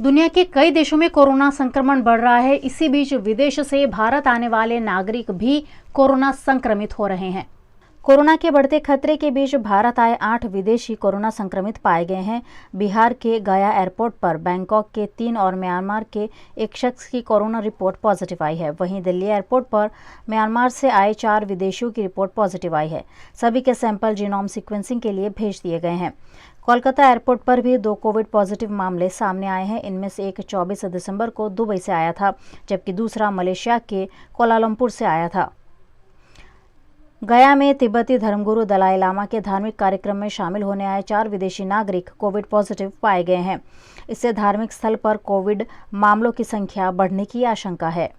दुनिया के कई देशों में कोरोना संक्रमण बढ़ रहा है। इसी बीच विदेश से भारत आने वाले नागरिक भी कोरोना संक्रमित हो रहे हैं। कोरोना के बढ़ते खतरे के बीच भारत आए 8 विदेशी कोरोना संक्रमित पाए गए हैं। बिहार के गया एयरपोर्ट पर बैंकॉक के 3 और म्यांमार के एक शख्स की कोरोना रिपोर्ट पॉजिटिव आई है। वहीं दिल्ली एयरपोर्ट पर म्यांमार से आए 4 विदेशियों की रिपोर्ट पॉजिटिव आई है। सभी के सैंपल जीनोम सीक्वेंसिंग के लिए भेज दिए गए हैं। कोलकाता एयरपोर्ट पर भी 2 कोविड पॉजिटिव मामले सामने आए हैं। इनमें से एक 24 दिसंबर को दुबई से आया था, जबकि दूसरा मलेशिया के कोलालमपुर से आया था। गया में तिब्बती धर्मगुरु दलाई लामा के धार्मिक कार्यक्रम में शामिल होने आए 4 विदेशी नागरिक कोविड पॉजिटिव पाए गए हैं। इससे धार्मिक स्थल पर कोविड मामलों की संख्या बढ़ने की आशंका है।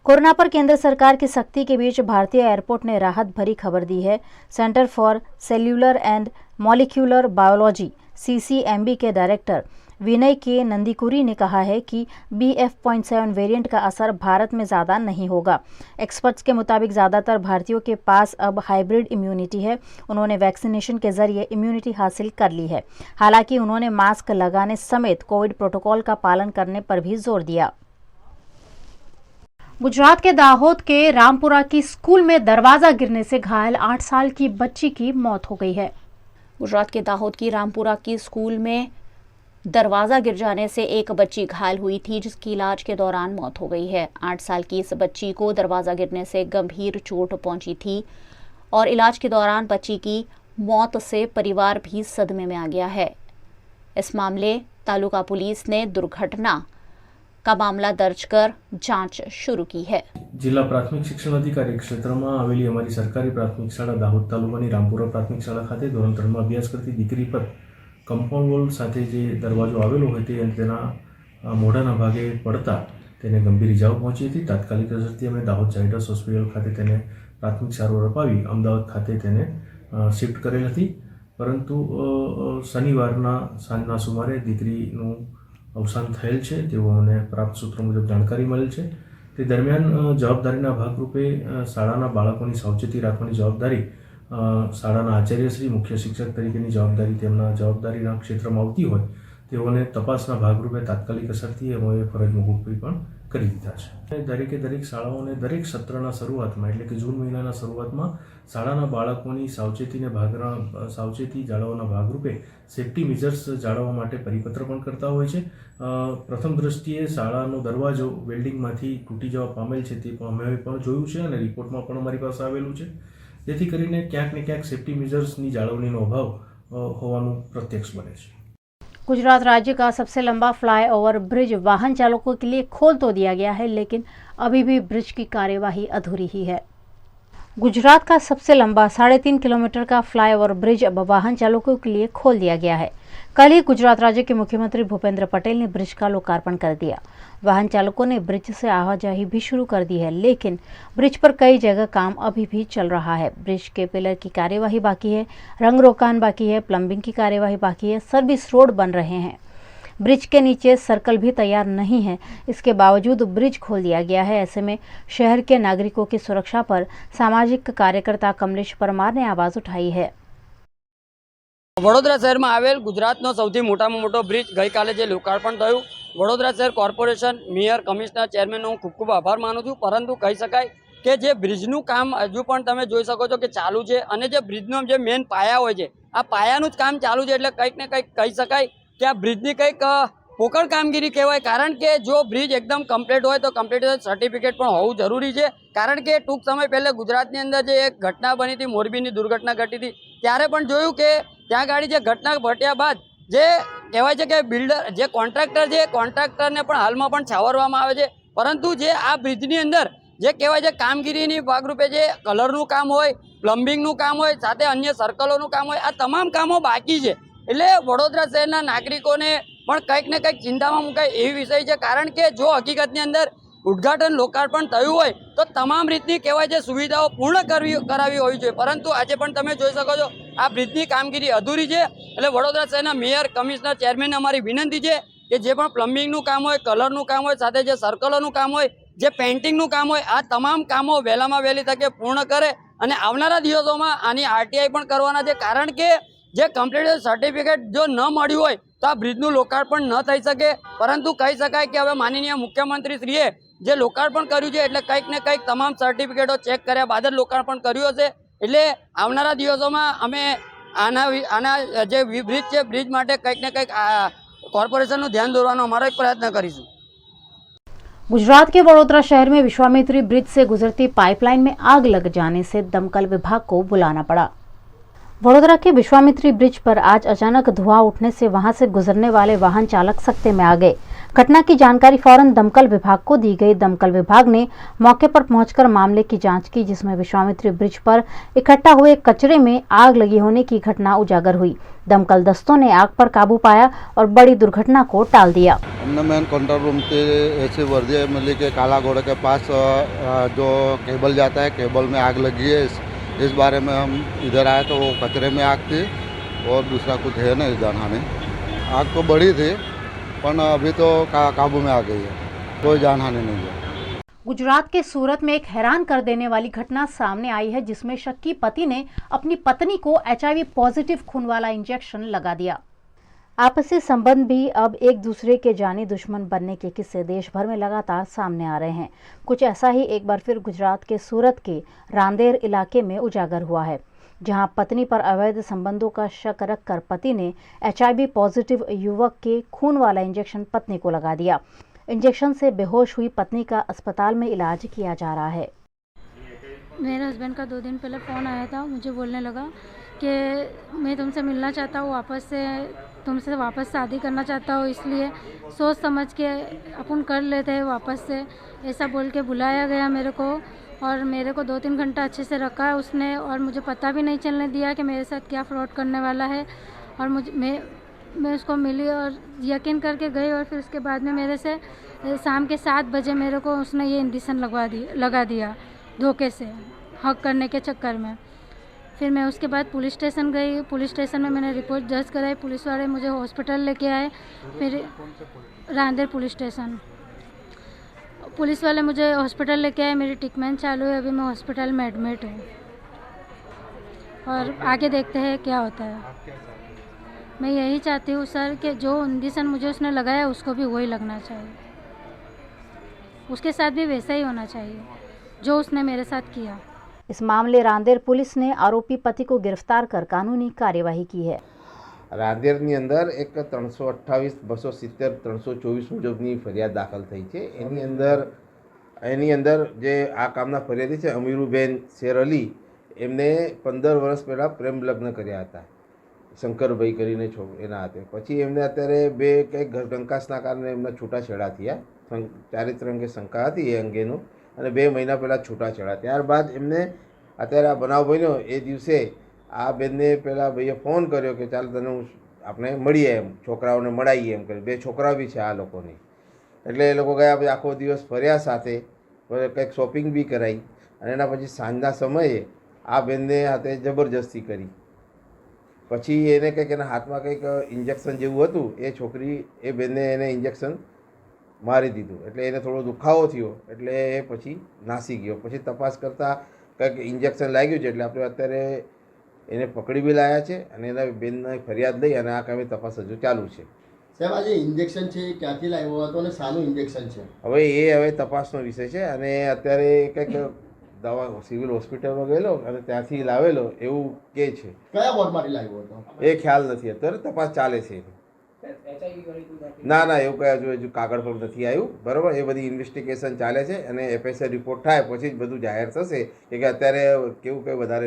कोरोना पर केंद्र सरकार की सख्ती के बीच भारतीय एयरपोर्ट ने राहत भरी खबर दी है। Centre for cellular and molecular biology (CCMB) के डायरेक्टर विनय के नंदीकुरी ने कहा है कि BF.7 वेरिएंट का असर भारत में ज़्यादा नहीं होगा। एक्सपर्ट्स के मुताबिक ज़्यादातर भारतीयों के पास अब हाइब्रिड इम्यूनिटी है। उन्होंने वैक्सीनेशन के जरिए इम्यूनिटी हासिल कर ली है। हालांकि उन्होंने मास्क लगाने समेत कोविड प्रोटोकॉल का पालन करने पर भी जोर दिया। गुजरात के दाहोद के रामपुरा की स्कूल में दरवाजा गिरने से घायल 8 साल की बच्ची की मौत हो गई है। गुजरात के दाहोद की रामपुरा की स्कूल में दरवाजा गिर जाने से एक बच्ची घायल हुई थी, जिसकी इलाज के दौरान मौत हो गई है। 8 साल की इस बच्ची को दरवाजा गिरने से गंभीर चोट पहुंची थी और इलाज के दौरान बच्ची की मौत से परिवार भी सदमे में आ गया है। इस मामले तालुका पुलिस ने दुर्घटना का मामला दर्ज कर जांच शुरू की है। जिला प्राथमिक शिक्षण अधिकारी क्षेत्र में आवेली अमारी सरकारी प्राथमिक शाला दाहोद तालुकानी रामपुरा प्राथमिक शाला खाते धोरण 3 में अभ्यास करती दीकरी पर कंपाउंड वॉल साथे जे दरवाजो आवेलो होय तेना मोढाना भागे पड़ता तेने गंभीर इजाओ पहोंची थी। तात्कालिक असरथी अमे दाहोद चाइल्ड्स होस्पिटल खाते तेने प्राथमिक सारवार अपावी अमदावाद खाते तेने शिफ्ट करेल हती। परंतु शनिवारना सांजना सुमारे दीकरीनुं अवसान थयेल छे तेवुं अમને प्राप्त सूत्रों मुजब जानकारी मळेल छे। ते दरमियान जवाबदारीना भागरूपे शाळाना बाळकोनी सावचेती राखवानी जवाबदारी शाळाना आचार्यश्री मुख्य शिक्षक तरीकेनी जवाबदारी तेमना जवाबदारीना क्षेत्रमां आवती होय तेओने तपासना भागरूपे तात्कालिक असरथी एमओए फरज मोकूफी पण કરી દીધા છે। દરેકે દરેક શાળાઓને દરેક સત્રના શરૂઆતમાં એટલે કે જૂન મહિનાના શરૂઆતમાં શાળાના બાળકોની સાવચેતી જાળવવાના ભાગરૂપે સેફ્ટી મેજર્સ જાળવવા માટે પરિપત્ર પણ કરતા હોય છે। પ્રથમ દ્રષ્ટિએ શાળાનો દરવાજો વેલ્ડિંગમાંથી તૂટી જવા પામેલ છે તે પણ અમે પણ જોયું છે અને રિપોર્ટમાં પણ અમારી પાસે આવેલું છે, જેથી કરીને ક્યાંક ને ક્યાંક સેફ્ટી મેજર્સની જાળવણીનો અભાવ હોવાનું પ્રત્યક્ષ બને છે। गुजरात राज्य का सबसे लंबा फ्लाईओवर ब्रिज वाहन चालकों के लिए खोल तो दिया गया है, लेकिन अभी भी ब्रिज की कार्यवाही अधूरी ही है। गुजरात का सबसे लंबा 3.5 किलोमीटर का फ्लाईओवर ब्रिज अब वाहन चालकों के लिए खोल दिया गया है। कल ही गुजरात राज्य के मुख्यमंत्री भूपेंद्र पटेल ने ब्रिज का लोकार्पण कर दिया। वाहन चालकों ने ब्रिज से आवाजाही भी शुरू कर दी है, लेकिन ब्रिज पर कई जगह काम अभी भी चल रहा है। ब्रिज के पिलर की कार्यवाही बाकी है, रंग रोकान बाकी है, प्लम्बिंग की कार्यवाही बाकी है, सर्विस रोड बन रहे हैं। ब्रिज के नीचे सर्कल भी तैयार नहीं है, इसके बावजूद ब्रिज खोल दिया गया है। ऐसे में शहर के नागरिकों की सुरक्षा पर सामाजिक कार्यकर्ता कमलेश परमार ने आवाज उठाई है। वडोदरा शहर में आवेल गुजरातनो सौथी मोटामां मोटो ब्रिज गई काले जे लोकार्पण थयुं। वडोदरा शहर कॉर्पोरेशन, मेयर, कमिश्नर, चेरमेननो हूँ खूब खूब आभार मानु छुं। परंतु कही शकाय के जे ब्रिजनुं काम हजू पण तमे जोई शको छो के चालू छे अने जे ब्रिजनो जे मेन पाया होय छे आ पायानुं ज काम चालू छे, एटले कंईक ने कंईक कही शकाय के आ ब्रिजनी कंईक पोकळ कामगीरी कहेवाय। कारण के जो ब्रिज एकदम कम्प्लीट होय तो कम्प्लीट सर्टिफिकेट पण होवुं जरूरी छे। कारण के टूंक समय पहले गुजरातनी अंदर जे एक घटना बनी थी, मोरबीनी दुर्घटना घटी थी, त्यारे पण जोयुं के त्यां गाड़ी जे घटना घट्या बाद जे कहेवाय छे के बिल्डर जे कॉन्ट्राक्टर छे कॉन्ट्राक्टरने पण हालमां पण छावरवामां आवे छे। परंतु जे आ ब्रिजनी अंदर जे कहेवाय छे कामगीरीनी भागरूपे जे कलरनुं काम होय, प्लम्बिंगनुं काम होय, साथे अन्य सर्कलोनुं काम होय, आ तमाम कामो बाकी छे। એટલે વડોદરા શહેરના નાગરિકોને પણ કંઈક ને કંઈક ચિંતામાં મુકાય એવી વિષય છે। કારણ કે જો હકીકતની અંદર ઉદ્ઘાટન લોકાર્પણ થયું હોય તો તમામ રીતની કહેવાય છે સુવિધાઓ પૂર્ણ કરાવી હોવી જોઈએ, પરંતુ આજે પણ તમે જોઈ શકો છો આ બ્રિજની કામગીરી અધૂરી છે। એટલે વડોદરા શહેરના મેયર, કમિશનર, ચેરમેનને અમારી વિનંતી છે કે જે પણ પ્લમ્બિંગનું કામ હોય, કલરનું કામ હોય, સાથે જે સર્કલોનું કામ હોય, જે પેઇન્ટિંગનું કામ હોય, આ તમામ કામો વહેલામાં વહેલી તકે પૂર્ણ કરે અને આવનારા દિવસોમાં આની RTI પણ કરવાના છે। કારણ કે જે કમ્પ્લીટ સર્ટિફિકેટ જો ન મળ્યું હોય તો આ બ્રિજનું લોકાર્પણ ન થઈ શકે, પરંતુ કહી શકાય કે હવે માનનીય મુખ્યમંત્રીશ્રીએ જે લોકાર્પણ કર્યું છે એટલે કંઈક ને કંઈક તમામ સર્ટિફિકેટો ચેક કર્યા બાદ જ લોકાર્પણ કર્યું હશે। એટલે આવનારા દિવસોમાં અમે આના જે બ્રિજ છે બ્રિજ માટે કંઈક ને કંઈક કોર્પોરેશનનું ધ્યાન દોરવાનો અમારો એક પ્રયત્ન કરીશું। गुजरात के वडोदरा शहर में विश्वामित्री ब्रिज से गुजरती पाइपलाइन में आग लग जाने से दमकल विभाग को बुलाना पड़ा। वडोदरा के विश्वामित्री ब्रिज पर आज अचानक धुआं उठने से वहां से गुजरने वाले वाहन चालक सकते में आ गए। घटना की जानकारी फौरन दमकल विभाग को दी गई। दमकल विभाग ने मौके पर पहुंचकर मामले की जांच की, जिसमें विश्वामित्री ब्रिज पर इकट्ठा हुए कचरे में आग लगी होने की घटना उजागर हुई। दमकल दस्तों ने आग पर काबू पाया और बड़ी दुर्घटना को टाल दिया। हमने मेन कंट्रोल रूम से ऐसे वर्दी मिली के काला घोड़े के पास जो केबल जाता है, केबल में आग लगी है। इस बारे में हम इधर आए तो वो कचरे में आग थी और दूसरा कुछ है नहीं जानहानि। आग तो बड़ी थी पर अभी तो काबू में आ गई है, कोई जानहानि नहीं है। गुजरात के सूरत में एक हैरान कर देने वाली घटना सामने आई है, जिसमें शक्की पति ने अपनी पत्नी को HIV पॉजिटिव खून वाला इंजेक्शन लगा दिया। आपसी संबंध भी अब एक दूसरे के जानी दुश्मन बनने के किस्से देश भर में लगातार सामने आ रहे हैं। कुछ ऐसा ही एक बार फिर गुजरात के सूरत के रांदेर इलाके में उजागर हुआ है, जहां पत्नी पर अवैध संबंधों का शक रखकर पति ने HIV पॉजिटिव युवक के खून वाला इंजेक्शन पत्नी को लगा दिया। इंजेक्शन से बेहोश हुई पत्नी का अस्पताल में इलाज किया जा रहा है। मेरे हस्बैंड का 2 दिन पहले फ़ोन आया था, मुझे बोलने लगा कि मैं तुमसे मिलना चाहता हूँ, तुमसे वापस शादी करना चाहता हूँ, इसलिए सोच समझ के अपन कर लेते हैं वापस से, ऐसा बोल के बुलाया गया मेरे को। और मेरे को 2-3 घंटा अच्छे से रखा है उसने, और मुझे पता भी नहीं चलने दिया कि मेरे साथ क्या फ्रॉड करने वाला है। और मैं उसको मिली और यकीन करके गई, और फिर उसके बाद में मेरे से शाम के 7 बजे मेरे को उसने ये इंजेक्शन लगा दिया धोखे से, हक करने के चक्कर में। फिर मैं उसके बाद पुलिस स्टेशन गई। पुलिस स्टेशन में मैंने रिपोर्ट दर्ज कराई। पुलिस वाले मुझे हॉस्पिटल लेके आए। फिर रांदेर पुलिस स्टेशन पुलिस वाले मुझे हॉस्पिटल लेके आए। मेरी ट्रीटमेंट चालू है, अभी मैं हॉस्पिटल में एडमिट हूँ और आगे देखते हैं क्या होता है। मैं यही चाहती हूँ सर कि जो इंजेक्शन मुझे उसने लगाया उसको भी वही लगना चाहिए, उसके साथ भी वैसा ही होना चाहिए जो उसने मेरे साथ किया। इस मामले रांदेर पुलिस ने आरोपी पति को गिरफ्तार कर कानूनी कार्यवाही की है। રાંદેરની અંદર એક 328, 270, 324 મુજબની ફરિયાદ દાખલ થઈ છે। એની અંદર જે આ કામના ફરિયાદી છે અમીરુબેન શેર અલી, એમને 15 વર્ષ પહેલાં પ્રેમ લગ્ન કર્યા હતા શંકરભાઈ કરીને એના હાથે। પછી એમને અત્યારે બે કંઈક ઘરકંકાસના કારણે એમના છૂટાછેડા થયા। ચારિત્ર અંગે શંકા હતી એ અંગેનું, અને 2 મહિના પહેલાં છૂટાછેડા। ત્યારબાદ એમને અત્યારે આ બનાવ બન્યો એ દિવસે આ બેનને પહેલાં ભાઈએ ફોન કર્યો કે ચાલ તને આપણે મળીએ, એમ છોકરાઓને મળાવીએ એમ કરી। 2 છોકરા બી છે આ લોકોની। એટલે એ લોકો ગયા, પછી આખો દિવસ ફર્યા સાથે, કંઈક શોપિંગ બી કરાવી, અને એના પછી સાંજના સમયે આ બેનને હાથે જબરજસ્તી કરી। પછી એને કંઈક એના હાથમાં કંઈક ઇન્જેક્શન જેવું હતું, એ છોકરી એ બેનને એને ઇન્જેક્શન મારી દીધું। એટલે એને થોડો દુખાવો થયો, એટલે એ પછી નાસી ગયો। પછી તપાસ કરતાં કંઈક ઇન્જેક્શન લાગ્યું છે, એટલે આપણે અત્યારે એને પકડી બી લાયા છે, અને એના બેનની ફરિયાદ લઈ અને આ કામે તપાસ હજુ ચાલુ છે। સાહેબ, આ જે ઇન્જેક્શન છે એ ક્યાંથી લાવ્યો હતો અને શાનું ઇન્જેક્શન છે? હવે તપાસનો વિષય છે, અને અત્યારે કંઈક દવા સિવિલ હોસ્પિટલમાં ગયેલો અને ત્યાંથી લાવેલો એવું કહે છે। કયા વોર્ડમાંથી લાવ્યો હતો એ ખ્યાલ નથી, અત્યારે તપાસ ચાલે છે। ના એવું કઈ હજુ કાગળ પર નથી આવ્યું, બરાબર। એ બધી ઇન્વેસ્ટિગેશન ચાલે છે, અને FSI રિપોર્ટ થાય પછી જ બધું જાહેર થશે કે અત્યારે કેવું કંઈ વધારે